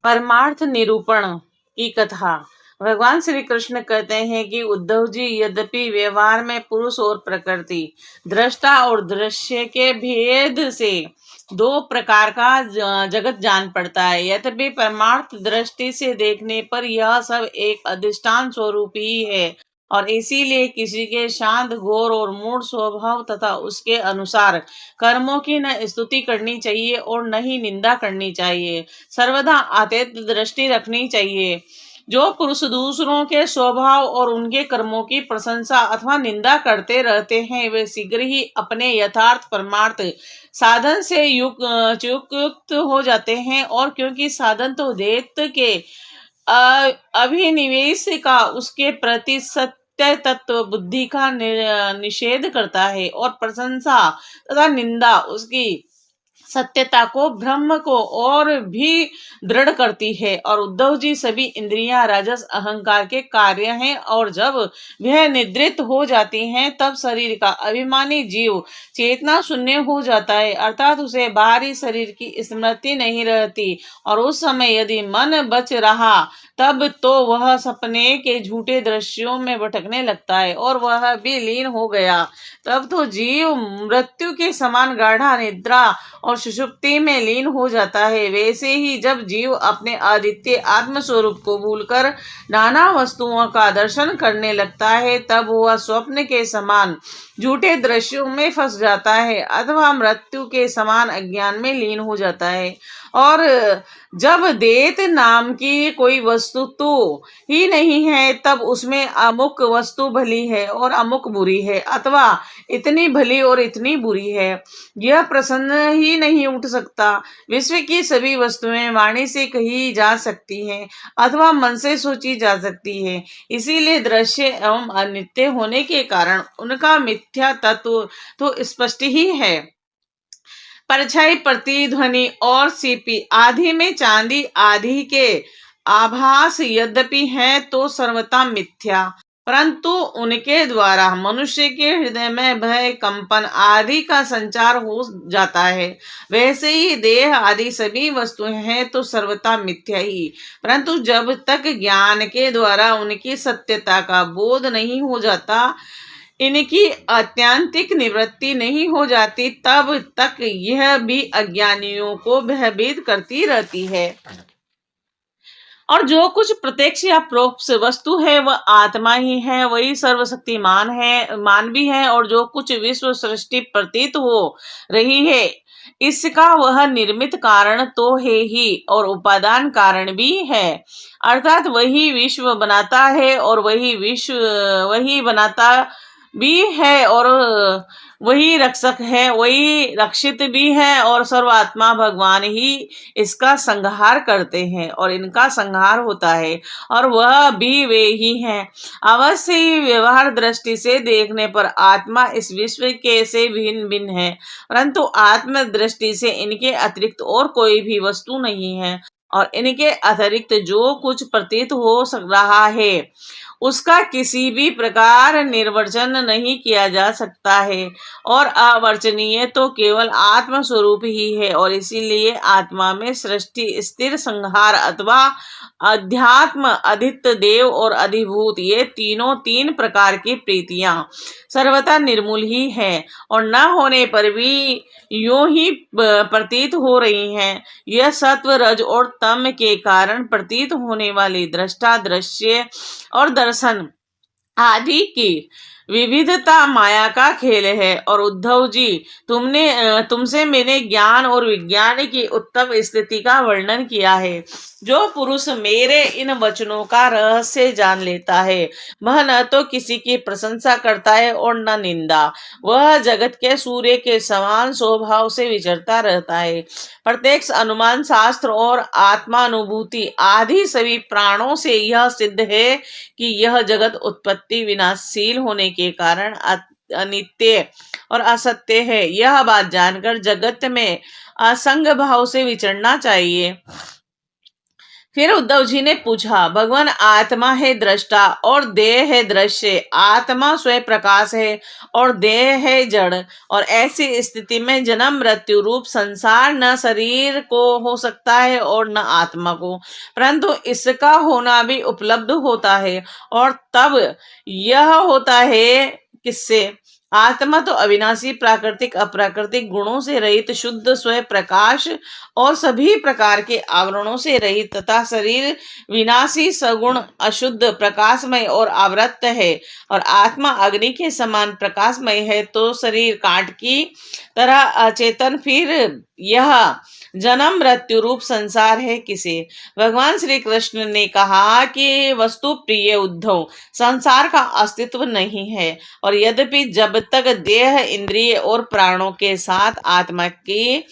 परमार्थ निरूपण की कथा। भगवान श्री कृष्ण कहते हैं कि उद्धव जी, यद्यपि व्यवहार में पुरुष और प्रकृति, दृष्टा और दृश्य के भेद से दो प्रकार का जगत जान पड़ता है, यद्यपि परमार्थ दृष्टि से देखने पर यह सब एक अधिष्ठान स्वरूप ही है और इसीलिए किसी के शांत, घोर और मूढ़ स्वभाव तथा उसके अनुसार कर्मों की न स्तुति करनी चाहिए और न ही निंदा करनी चाहिए। सर्वदा आतीत दृष्टि रखनी चाहिए। जो पुरुष दूसरों के स्वभाव और उनके कर्मों की प्रशंसा अथवा निंदा करते रहते हैं, वे शीघ्र ही अपने यथार्थ परमार्थ साधन से युक्त हो जाते हैं। और क्योंकि साधन तो दैत्य के अभिनिवेश का उसके प्रति सत्य तत्व बुद्धि का निषेध करता है और प्रशंसा तथा निंदा उसकी सत्यता को, ब्रह्म को और भी दृढ़ करती है। और उद्धव जी, सभी इंद्रियां राजस अहंकार के कार्य हैं और जब वह निद्रित हो जाती हैं तब शरीर का अभिमानी जीव चेतना शून्य हो जाता है, अर्थात उसे बाहरी शरीर की स्मृति नहीं रहती। और उस समय यदि मन बच रहा तब तो वह सपने के झूठे दृश्यों में भटकने लगता है और वह भी लीन हो गया। तब तो जीव मृत्यु के समान गाढ़ा निद्रा और सुषुप्ति में लीन हो जाता है। वैसे ही जब जीव अपने अद्वितीय आत्मस्वरूप को भूलकर नाना वस्तुओं का दर्शन करने लगता है, तब वह स्वप्न के समान झूठे दृश्यों में फंस जाता है अथवा मृत्यु के समान अज्ञान में लीन हो जाता है। और जब देत नाम की कोई वस्तु तो ही नहीं है, तब उसमें अमुक वस्तु भली है और अमुक बुरी है, अथवा इतनी भली और इतनी बुरी है, यह प्रश्न ही नहीं उठ सकता। विश्व की सभी वस्तुएं वाणी से कही जा सकती हैं अथवा मन से सोची जा सकती है। इसीलिए दृश्य एवं अनित्य होने के कारण उनका मिथ्या तत्व तो स्पष्ट ही है। परछाई, प्रतिध्वनि और सीपी आदि में चांदी आदि के आभास यद्यपि है तो सर्वथा मिथ्या, परंतु उनके द्वारा मनुष्य के हृदय में भय, कंपन आदि का संचार हो जाता है। वैसे ही देह आदि सभी वस्तुएं हैं तो सर्वथा मिथ्या ही, परंतु जब तक ज्ञान के द्वारा उनकी सत्यता का बोध नहीं हो जाता, इनकी आत्यंतिक निवृत्ति नहीं हो जाती, तब तक यह भी अज्ञानियों को भयभीत करती रहती है। और जो कुछ प्रत्यक्ष या परोक्ष वस्तु है वह आत्मा ही है, वही सर्वशक्तिमान है, मान भी है। और जो कुछ विश्व सृष्टि प्रतीत हो रही है, इसका वह निर्मित कारण तो है ही और उपादान कारण भी है, अर्थात वही विश्व बनाता है और वही बनाता भी है और वही रक्षक है, वही रक्षित भी है और सर्वात्मा भगवान ही इसका संहार करते हैं और इनका संहार होता है और वह भी वे ही हैं। अवश्य ही व्यवहार दृष्टि से देखने पर आत्मा इस विश्व के से भिन्न भिन्न है, परंतु आत्म दृष्टि से इनके अतिरिक्त और कोई भी वस्तु नहीं है और इनके अतिरिक्त जो कुछ प्रतीत हो रहा है उसका किसी भी प्रकार निर्वचन नहीं किया जा सकता है और अवर्चनीय तो केवल आत्म स्वरूप ही है। और इसीलिए आत्मा में सृष्टि, स्थिर, संहार अथवा अध्यात्म, अदित्य, देव और अधिभूत, ये तीनों तीन प्रकार की प्रीतियां सर्वथा निर्मूल ही है और न होने पर भी यूं ही प्रतीत हो रही हैं। यह सत्व, रज और तम के कारण प्रतीत होने वाली दृष्टा, दृश्य और दर्शन आदि की विविधता माया का खेल है। और उद्धव जी, तुमसे मैंने ज्ञान और विज्ञान की उत्तम स्थिति का वर्णन किया है। जो पुरुष मेरे इन वचनों का रहस्य जान लेता है, वह न तो किसी की प्रशंसा करता है और न निंदा। वह जगत के सूर्य के समान स्वभाव से विचरता रहता है। प्रत्यक्ष, अनुमान, शास्त्र और आत्मानुभूति आदि सभी प्राणों से यह सिद्ध है कि यह जगत उत्पत्ति विनाशशील होने के कारण अनित्य और असत्य है। यह बात जानकर जगत में असंग भाव से विचरना चाहिए। फिर उद्धव जी ने पूछा, भगवान आत्मा है दृष्टा और देह है दृश्य, आत्मा स्वयं प्रकाश है और देह है जड़, और ऐसी स्थिति में जन्म मृत्यु रूप संसार न शरीर को हो सकता है और न आत्मा को, परंतु इसका होना भी उपलब्ध होता है। और तब यह होता है किससे? आत्मा तो अविनाशी प्राकृतिक अप्राकृतिक गुणों से रहित शुद्ध स्वयं प्रकाश और सभी प्रकार के आवरणों से रहित तथा शरीर विनाशी सगुण अशुद्ध प्रकाशमय और आवृत है, और आत्मा अग्नि के समान प्रकाशमय है, तो शरीर कांट की तरह अचेतन। फिर यह जन्म मृत्यु रूप संसार है किसे? भगवान श्री कृष्ण ने कहा कि वस्तु प्रिय उद्धव, संसार का अस्तित्व नहीं है, और यद्यपि जब तक देह इंद्रिय और प्राणों के साथ आत्मा की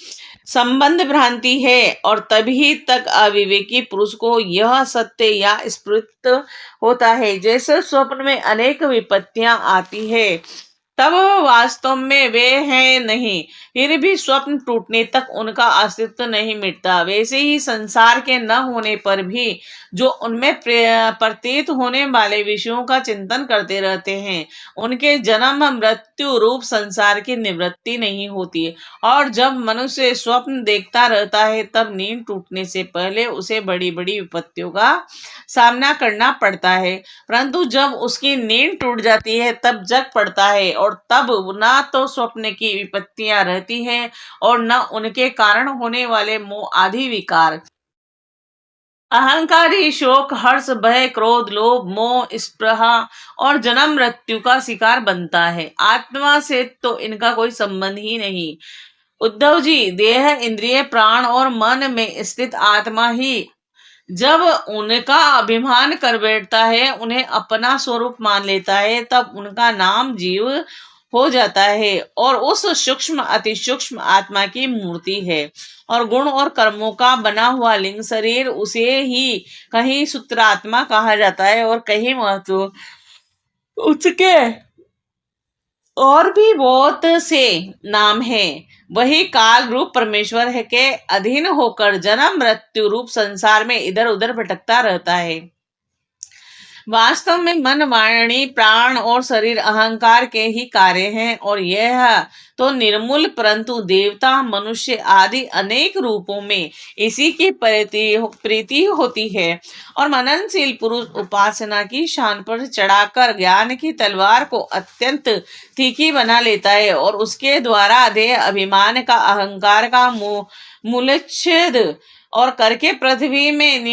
संबंध भ्रांति है, और तभी तक अविवेकी पुरुष को यह सत्य या स्फुरित होता है, जैसे स्वप्न में अनेक विपत्तियां आती है, तब वास्तव में वे हैं नहीं, फिर भी स्वप्न टूटने तक उनका अस्तित्व नहीं मिटता। वैसे ही संसार के न होने पर भी जो उनमें प्रतीत होने वाले विषयों का चिंतन करते रहते हैं, उनके जन्म मृत्यु रूप संसार की निवृत्ति नहीं होती। और जब मनुष्य स्वप्न देखता रहता है, तब नींद टूटने से पहले उसे बड़ी बड़ी विपत्तियों का सामना करना पड़ता है, परंतु जब उसकी नींद टूट जाती है तब जग पड़ता है, और तब ना तो स्वप्न की विपत्तियां रहती हैं और न उनके कारण होने वाले मोह आदि विकार। अहंकारी शोक हर्ष भय क्रोध लोभ मोह स्पृहा और जन्म मृत्यु का शिकार बनता है। आत्मा से तो इनका कोई संबंध ही नहीं। उद्धव जी, देह इंद्रिय प्राण और मन में स्थित आत्मा ही जब उनका अभिमान कर बैठता है, उन्हें अपना स्वरूप मान लेता है, तब उनका नाम जीव हो जाता है और उस सूक्ष्म अति सूक्ष्म आत्मा की मूर्ति है। और गुण और कर्मों का बना हुआ लिंग शरीर उसे ही कहीं सूत्रात्मा कहा जाता है और कहीं महत्व उसके और भी बहुत से नाम है। वही काल रूप परमेश्वर है के अधीन होकर जन्म मृत्यु रूप संसार में इधर उधर भटकता रहता है। वास्तव में मन वाणी प्राण और शरीर अहंकार के ही कार्य हैं, और यह तो निर्मूल, परंतु देवता मनुष्य आदि अनेक रूपों में इसी की प्रीति होती है। और मननशील पुरुष उपासना की शान पर चढ़ाकर ज्ञान की तलवार को अत्यंत तीखी बना लेता है, और उसके द्वारा देह अभिमान का अहंकार का मूलच्छेद और करके पृथ्वी में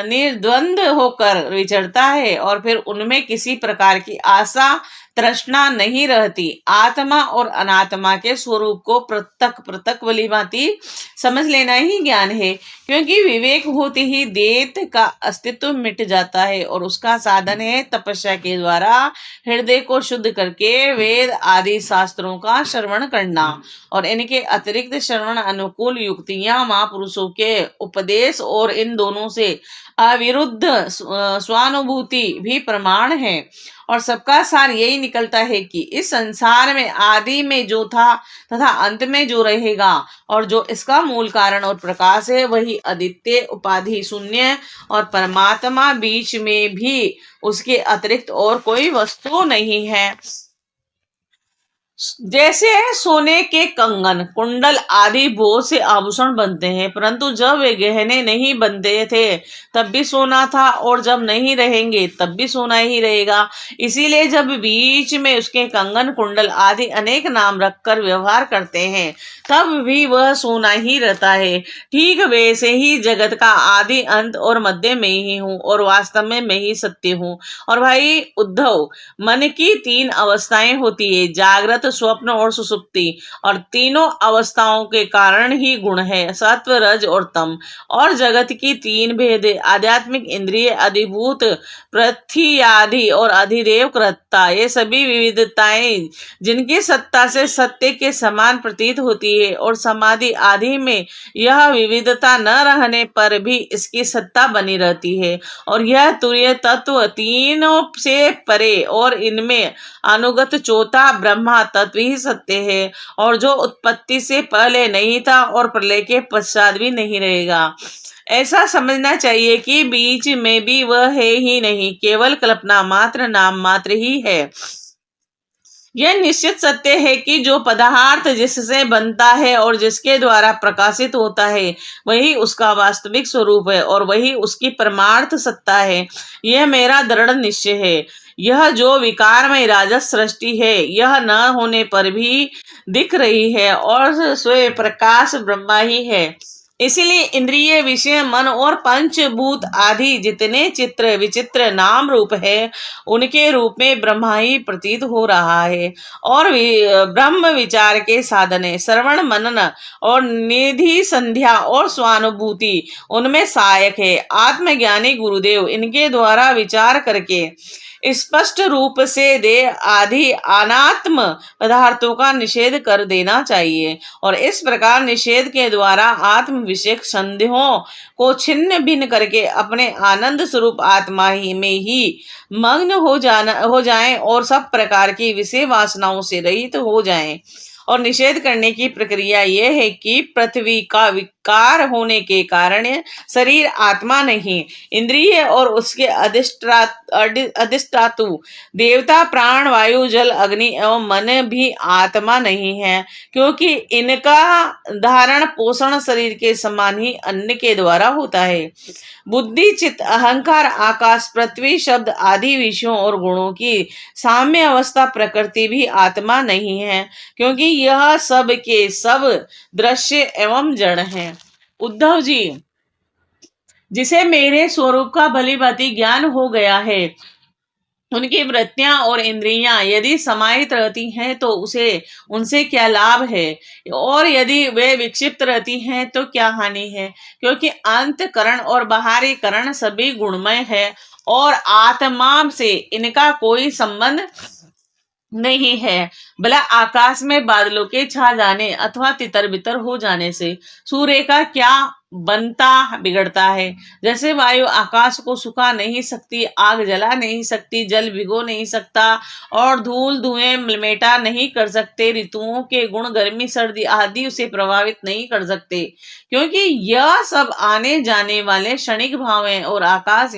निर्द्वंद होकर विचरता है, और फिर उनमें किसी प्रकार की आशा तृष्णा नहीं रहती। आत्मा और अनात्मा के स्वरूप को पृथक पृथक भली भांति समझ लेना ही ज्ञान है, क्योंकि विवेक होते ही देत का अस्तित्व मिट जाता है, और उसका साधन है तपस्या के द्वारा हृदय को शुद्ध करके वेद आदि शास्त्रों का श्रवण करना, और इनके अतिरिक्त श्रवण अनुकूल युक्तियां महापुरुषों के उपदेश और इन दोनों से अविरुद्ध स्वानुभूति भी प्रमाण है। और सबका सार यही निकलता है कि इस संसार में आदि में जो था तथा अंत में जो रहेगा और जो इसका मूल कारण और प्रकाश है, वही अद्वितीय उपाधि शून्य और परमात्मा, बीच में भी उसके अतिरिक्त और कोई वस्तु नहीं है। जैसे सोने के कंगन कुंडल आदि बहुत से आभूषण बनते हैं, परंतु जब वे गहने नहीं बनते थे तब भी सोना था, और जब नहीं रहेंगे तब भी सोना ही रहेगा। इसीलिए जब बीच में उसके कंगन कुंडल आदि अनेक नाम रखकर व्यवहार करते हैं, तब भी वह सोना ही रहता है। ठीक वैसे ही जगत का आदि अंत और मध्य में ही हूँ, और वास्तव में मैं ही सत्य हूँ। और भाई उद्धव, मन की तीन अवस्थाएं होती है, जागृत स्वप्न और सुसुप्ति, और तीनों अवस्थाओं के कारण ही गुण है सत्व रज और तम। और जगत की तीन भेद, आध्यात्मिक इंद्रिय अधिभूत पृथ्वी आदि और अधिदेव कृत्ता, ये सभी विविधताएं जिनकी सत्ता से सत्य के समान प्रतीत होती है, और समाधि आदि में यह विविधता न रहने पर भी इसकी सत्ता बनी रहती है। और यह तुरीय तत्व तीनों से परे और इनमें अनुगत चौथा ब्रह्मा तत्व ही सत्य है और जो उत्पत्ति से पहले नहीं था और प्रलय के पश्चात भी नहीं रहेगा। ऐसा समझना चाहिए कि बीच में भी वह है ही नहीं, केवल कल्पना मात्र, नाम मात्र ही है। यह निश्चित सत्य है कि जो पदार्थ जिससे बनता है और जिसके द्वारा प्रकाशित होता है वही उसका वास्तविक स्वरूप है और वही उसकी परमार्थ सत्ता है। यह मेरा दृढ़ निश्चय है। यह जो विकारमय राजस सृष्टि है यह न होने पर भी दिख रही है और स्वयं प्रकाश ब्रह्मा ही है। इसीलिए इंद्रिय, विषय, मन और पंचभूत आदि जितने चित्र विचित्र नाम रूप है उनके रूप में ब्रह्मा ही प्रतीत हो रहा है और ब्रह्म विचार के साधन है। श्रवण, मनन और निधि संध्या और स्वानुभूति उनमें सहायक है। आत्मज्ञानी गुरुदेव इनके द्वारा विचार करके स्पष्ट रूप से देह आदि अनात्म पदार्थों का निषेध कर देना चाहिए और इस प्रकार निषेध के द्वारा आत्म विषयक संदेहों को छिन्न भिन्न करके अपने आनंद स्वरूप आत्मा ही में ही मग्न हो जाएं और सब प्रकार की विषय वासनाओं से रहित हो जाएं। और निषेध करने की प्रक्रिया यह है कि पृथ्वी का विकार होने के कारण शरीर आत्मा नहीं, इंद्रिय और उसके अधिष्ठातु देवता, प्राण, वायु, जल, अग्नि एवं मन भी आत्मा नहीं है, क्योंकि इनका धारण पोषण शरीर के समान ही अन्न के द्वारा होता है। बुद्धि, चित्त, अहंकार, आकाश, पृथ्वी, शब्द आदि विषयों और गुणों की साम्य अवस्था प्रकृति भी आत्मा नहीं है, क्योंकि यह सब के सब दृश्य एवं जड़ हैं। उद्धव जी, जिसे मेरे स्वरूप का भली भांति ज्ञान हो गया है, उनकी वृत्तियां और इंद्रियां यदि समाहित रहती हैं तो उसे उनसे क्या लाभ है, और यदि वे विक्षिप्त रहती हैं तो क्या हानि है, क्योंकि अंतकरण और बाहरी करण सभी गुणमय है और आत्मा से इनका कोई संबंध नहीं है। भला आकाश में बादलों के छा जाने अथवा तितर बितर हो जाने से सूर्य का क्या बनता बिगड़ता है। जैसे वायु आकाश को सुखा नहीं सकती, आग जला नहीं सकती, जल भिगो नहीं सकता और धूल धुएं मिटा नहीं कर सकते, ऋतुओं के गुण गर्मी सर्दी आदि उसे प्रभावित नहीं कर सकते, क्योंकि यह सब आने जाने वाले क्षणिक भाव हैं और आकाश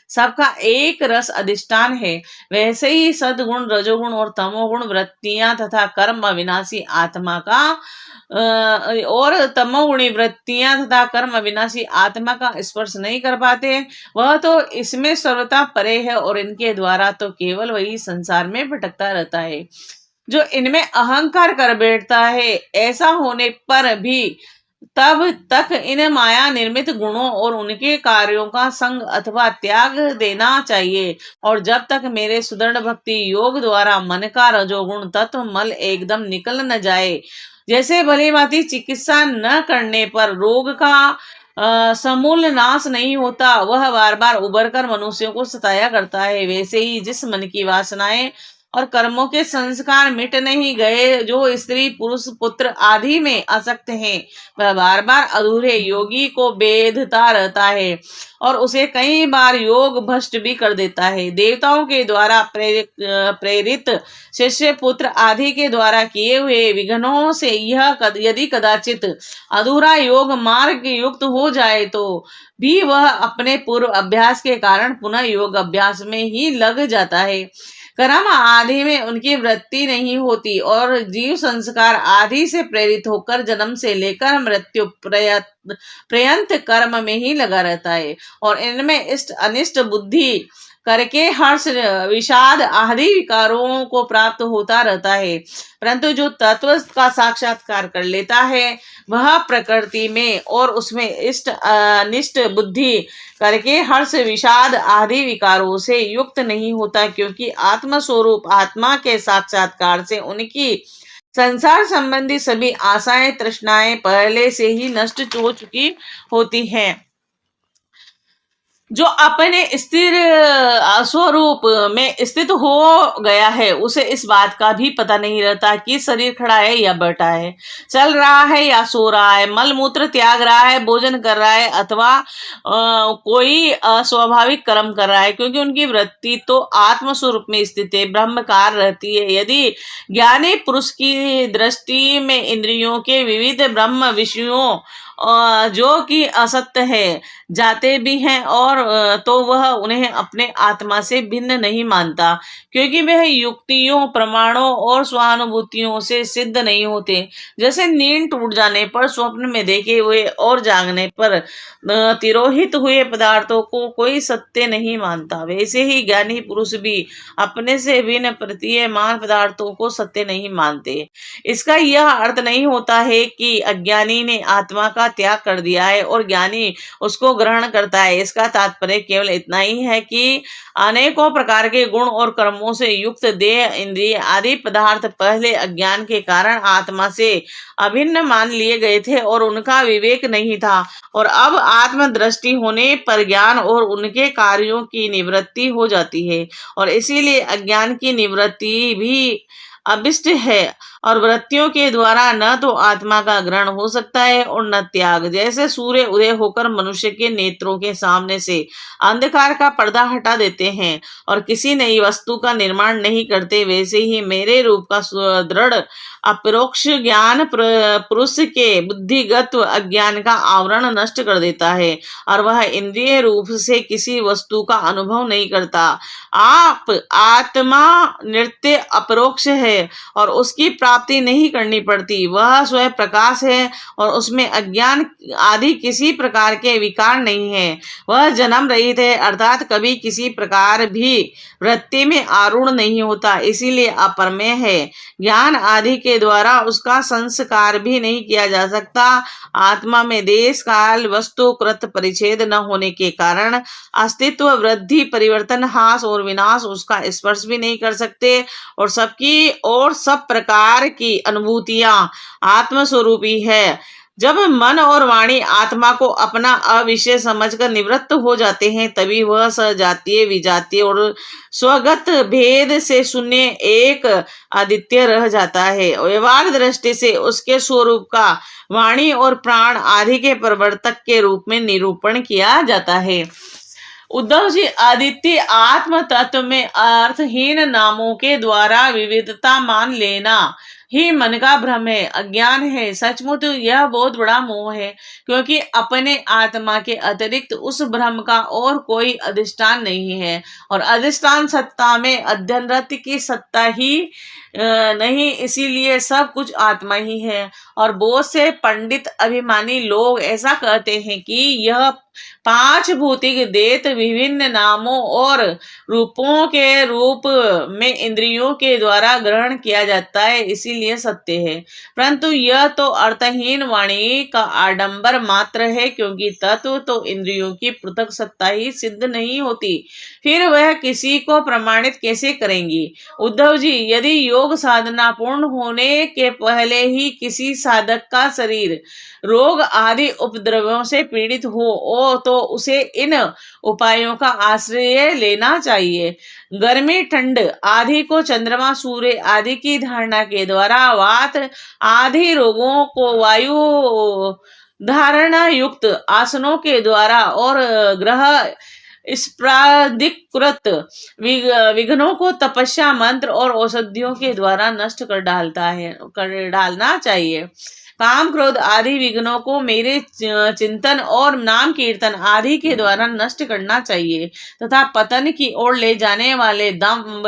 सबका एक रस अधिष्ठान है। वैसे ही सद्गुण, रजोगुण और तमोगुण वृत्तियां तथा कर्म अविनाशी आत्मा का और तमोगुणी वृत्तियां तथा कर्म अविनाशी आत्मा का स्पर्श नहीं कर पाते। वह तो इसमें सर्वथा परे है और इनके द्वारा तो केवल वही संसार में भटकता रहता है जो इनमें अहंकार कर बैठता है। ऐसा होने पर भी तब तक इन माया निर्मित गुणों और उनके कार्यों का संग अथवा त्याग देना चाहिए, और जब तक मेरे सुदृढ़ भक्ति योग द्वारा मन का रजोगुण तत्व मल एकदम निकल न जाए, जैसे भली भांति चिकित्सा न करने पर रोग का समूल नाश नहीं होता, वह बार बार उबर कर मनुष्यों को सताया करता है, वैसे ही जिस मन की वासनाएं और कर्मों के संस्कार मिट नहीं गए, जो स्त्री पुरुष पुत्र आदि में आसक्त हैं, वह बार बार अधूरे योगी को बेधता रहता है और उसे कई बार योग भ्रष्ट भी कर देता है। देवताओं के द्वारा प्रेरित शिष्य पुत्र आदि के द्वारा किए हुए विघ्नों से यह यदि कदाचित अधूरा योग मार्ग युक्त हो जाए तो भी वह अपने पूर्व अभ्यास के कारण पुनः योग अभ्यास में ही लग जाता है। कर्म आदि में उनकी वृत्ति नहीं होती और जीव संस्कार आदि से प्रेरित होकर जन्म से लेकर मृत्यु पर्यंत कर्म में ही लगा रहता है और इनमें इष्ट अनिष्ट बुद्धि करके हर्ष विषाद आदि विकारों को प्राप्त होता रहता है। परंतु जो तत्व का साक्षात्कार कर लेता है वह प्रकृति में और उसमें इष्ट अनिष्ट बुद्धि करके हर्ष विषाद आदि विकारों से युक्त नहीं होता, क्योंकि आत्म स्वरूप आत्मा के साक्षात्कार से उनकी संसार संबंधी सभी आशाएं तृष्णाएं पहले से ही नष्ट हो चुकी होती हैं। जो अपने स्थिर स्वरूप में स्थित हो गया है उसे इस बात का भी पता नहीं रहता कि शरीर खड़ा है या बैठा है, चल रहा है या सो रहा है, मल मूत्र त्याग रहा है, भोजन कर रहा है अथवा कोई स्वाभाविक कर्म कर रहा है, क्योंकि उनकी वृत्ति तो आत्म स्वरूप में स्थित है, ब्रह्मकार रहती है। यदि ज्ञानी पुरुष की दृष्टि में इंद्रियों के विविध ब्रह्म विषयों जो कि असत्य है जाते भी हैं और तो वह उन्हें अपने आत्मा से भिन्न नहीं मानता, क्योंकि वह युक्तियों, प्रमाणों और स्वानुभूतियों से सिद्ध नहीं होते। जैसे नींद टूट जाने पर स्वप्न में देखे हुए और जागने पर तिरोहित हुए पदार्थों को कोई सत्य नहीं मानता, वैसे ही ज्ञानी पुरुष भी अपने से भिन्न प्रतीयमान पदार्थों को सत्य नहीं मानते। इसका यह अर्थ नहीं होता है कि अज्ञानी ने आत्मा का त्याग कर दिया है और ज्ञानी उसको ग्रहण करता है। इसका तात्पर्य केवल इतना ही है कि अनेकों प्रकार के गुण और कर्मों से युक्त देह, इंद्रिय आदि पदार्थ पहले अज्ञान के कारण आत्मा से अभिन्न मान लिए गए थे और उनका विवेक नहीं था, और अब आत्म दृष्टि होने पर ज्ञान और उनके कार्यों की निवृत्ति हो जाती है, और इसीलिए अज्ञान की निवृत्ति भी अभिष्ट है और वृत्तियों के द्वारा न तो आत्मा का ग्रहण हो सकता है और न त्याग। जैसे सूर्य उदय होकर मनुष्य के नेत्रों के सामने से अंधकार का पर्दा हटा देते हैं और किसी नई वस्तु का निर्माण नहीं करते, वैसे ही मेरे रूप का दृढ़ अपरोक्ष ज्ञान पुरुष के बुद्धिगत अज्ञान का आवरण नष्ट कर देता है और वह इंद्रिय रूप से किसी वस्तु का अनुभव नहीं करता। आप आत्मा नित्य अपरोक्ष है और उसकी प्राप्ति नहीं करनी पड़ती, वह स्वयं प्रकाश है और उसमें अज्ञान आदि किसी प्रकार के विकार नहीं है, वह जन्म रहित है अर्थात कभी किसी प्रकार भी वृत्ति में आरूढ़ नहीं होता, इसीलिए अप्रमेय है। ज्ञान आदि के द्वारा उसका संस्कार भी नहीं किया जा सकता। आत्मा में देश काल वस्तु कृत परिच्छेद न होने के कारण अस्तित्व, वृद्धि, परिवर्तन, हास और विनाश उसका स्पर्श भी नहीं कर सकते और सबकी और सब प्रकार की अनुभूतियां आत्मस्वरूपी है। जब मन और वाणी आत्मा को अपना अविषय समझकर निवृत्त हो जाते हैं तभी वह सजातीय, विजातीय और स्वगत भेद से शून्य एक अद्वितीय रह जाता है। व्यवहार दृष्टि से उसके स्वरूप का वाणी और प्राण आदि के प्रवर्तक के रूप में निरूपण किया जाता है। उद्धव जी, आदित्य आत्म तत्व में अर्थहीन नामों के द्वारा विविधता मान लेना ही मन का भ्रम है, अज्ञान है। सचमुच यह बहुत बड़ा मोह है, क्योंकि अपने आत्मा के अतिरिक्त उस ब्रह्म का और कोई अधिष्ठान नहीं है और अधिष्ठान सत्ता में अध्ययनरत की सत्ता ही नहीं, इसीलिए सब कुछ आत्मा ही है। और बहुत से पंडित अभिमानी लोग ऐसा कहते हैं कि यह पांच भौतिक देत विभिन्न नामों और रूपों के रूप में इंद्रियों के द्वारा ग्रहण किया जाता है, इसीलिए सत्य है। परंतु यह तो अर्थहीन वाणी का आडंबर मात्र है, क्योंकि तत्व तो इंद्रियों की पृथक सत्ता ही सिद्ध नहीं होती, फिर वह किसी को प्रमाणित कैसे करेंगी। उद्धव जी, यदि योग साधना पूर्ण होने के पहले ही किसी साधक का शरीर रोग आदि उपद्रवों से पीड़ित हो तो उसे इन उपायों का आश्रय लेना चाहिए। गर्मी, ठंड आदि को चंद्रमा, सूर्य आदि की धारणा के द्वारा, वात आदि रोगों को वायु धारणा युक्त आसनों के द्वारा और ग्रह स्प्रादिकृत विघ्नों को तपस्या, मंत्र और औषधियों के द्वारा नष्ट कर डालना चाहिए। काम, क्रोध आदि विघ्नों को मेरे चिंतन और नाम कीर्तन आदि के द्वारा नष्ट करना चाहिए तथा पतन की ओर ले जाने वाले दंभ,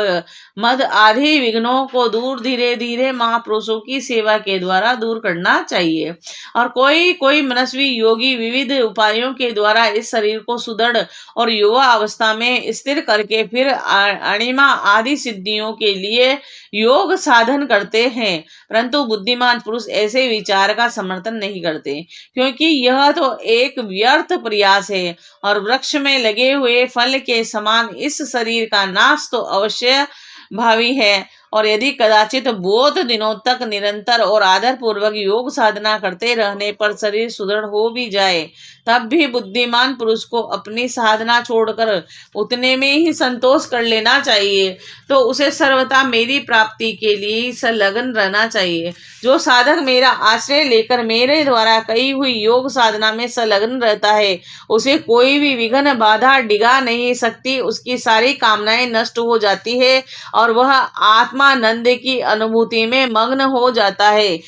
मद आदि विघ्नों को दूर धीरे धीरे महापुरुषों की सेवा के द्वारा दूर करना चाहिए। और कोई कोई मनस्वी योगी विविध उपायों के द्वारा इस शरीर को सुदृढ़ और युवा अवस्था में स्थिर करके फिर अणिमा आदि सिद्धियों के लिए योग साधन करते हैं, परंतु बुद्धिमान पुरुष ऐसे विचार का समर्थन नहीं करते, क्योंकि यह तो एक व्यर्थ प्रयास है और वृक्ष में लगे हुए फल के समान इस शरीर का नाश तो अवश्य भावी है और यदि कदाचित बहुत दिनों तक निरंतर और आदर पूर्वक योग साधना करते रहने पर शरीर सुदृढ़ हो भी जाए, तब भी बुद्धिमान पुरुष को अपनी साधना छोड़कर उतने में ही संतोष कर लेना चाहिए। तो उसे सर्वथा मेरी प्राप्ति के लिए संलग्न रहना चाहिए। जो साधक मेरा आश्रय लेकर मेरे द्वारा कही हुई योग साधना में संलग्न रहता है, उसे कोई भी विघ्न बाधा डिगा नहीं सकती। उसकी सारी कामनाएं नष्ट हो जाती है और वह आत्मानंद की अनुभूति में मग्न हो जाता है।